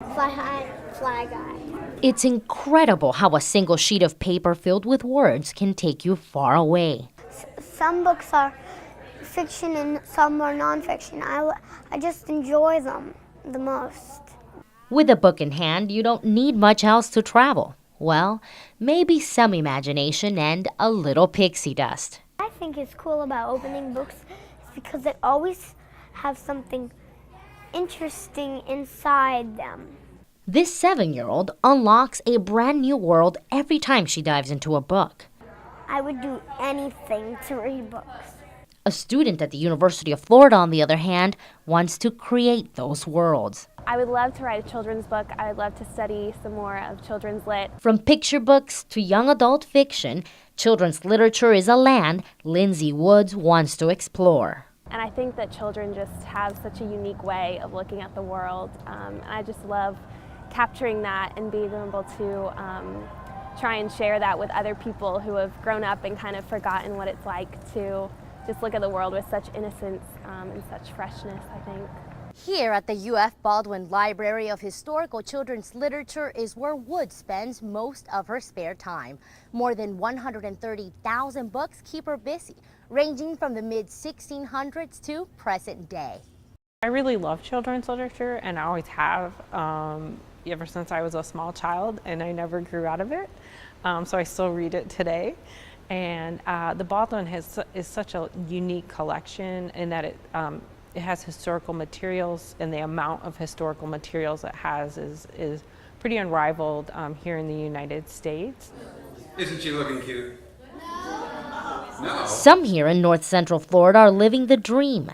Fly high, fly guy. It's incredible how a single sheet of paper filled with words can take you far away. Some books are fiction and some are nonfiction. I just enjoy them the most. With a book in hand, you don't need much else to travel. Well, maybe some imagination and a little pixie dust. I think it's cool about opening books is because they always have something interesting inside them. This 7-year-old unlocks a brand new world every time she dives into a book. I would do anything to read books. A student at the University of Florida, on the other hand, wants to create those worlds. I would love to write a children's book. I would love to study some more of children's lit. From picture books to young adult fiction, children's literature is a land Lindsay Woods wants to explore. And I think that children just have such a unique way of looking at the world. And I just love capturing that and being able to try and share that with other people who have grown up and kind of forgotten what it's like to just look at the world with such innocence and such freshness, I think. Here at the UF Baldwin Library of Historical Children's Literature is where Woods spends most of her spare time. More than 130,000 books keep her busy, ranging from the mid-1600s to present day. I really love children's literature, and I always have ever since I was a small child, and I never grew out of it. So I still read it today. And the Baldwin is such a unique collection in that it has historical materials, and the amount of historical materials it has is pretty unrivaled here in the United States. Isn't she looking cute? No. Some here in North Central Florida are living the dream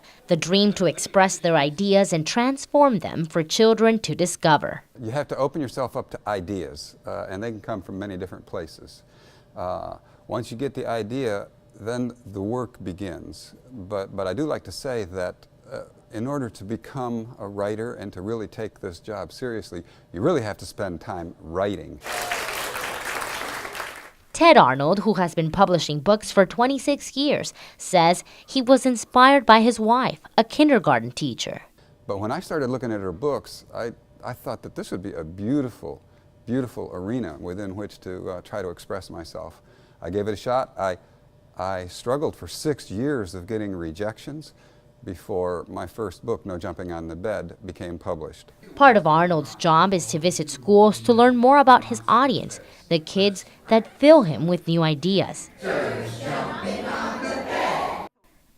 to express their ideas and transform them for children to discover. You have to open yourself up to ideas, and they can come from many different places. Once you get the idea, then the work begins. But I do like to say that in order to become a writer and to really take this job seriously, you really have to spend time writing. Ted Arnold, who has been publishing books for 26 years, says he was inspired by his wife, a kindergarten teacher. But when I started looking at her books, I thought that this would be a beautiful, beautiful arena within which to try to express myself. I gave it a shot. I struggled for 6 years of getting rejections before my first book, No Jumping on the Bed, became published. Part of Arnold's job is to visit schools to learn more about his audience, the kids that fill him with new ideas.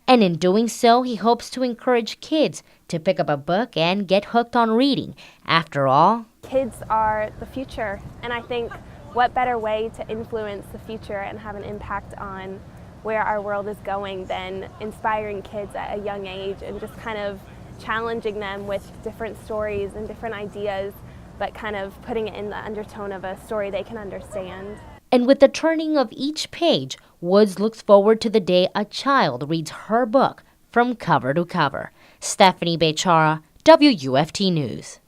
And in doing so, he hopes to encourage kids to pick up a book and get hooked on reading. After all, Kids are the future, and I think what better way to influence the future and have an impact on where our world is going than inspiring kids at a young age and just kind of challenging them with different stories and different ideas, but kind of putting it in the undertone of a story they can understand. And with the turning of each page, Woods looks forward to the day a child reads her book from cover to cover. Stephanie Bechara, WUFT News.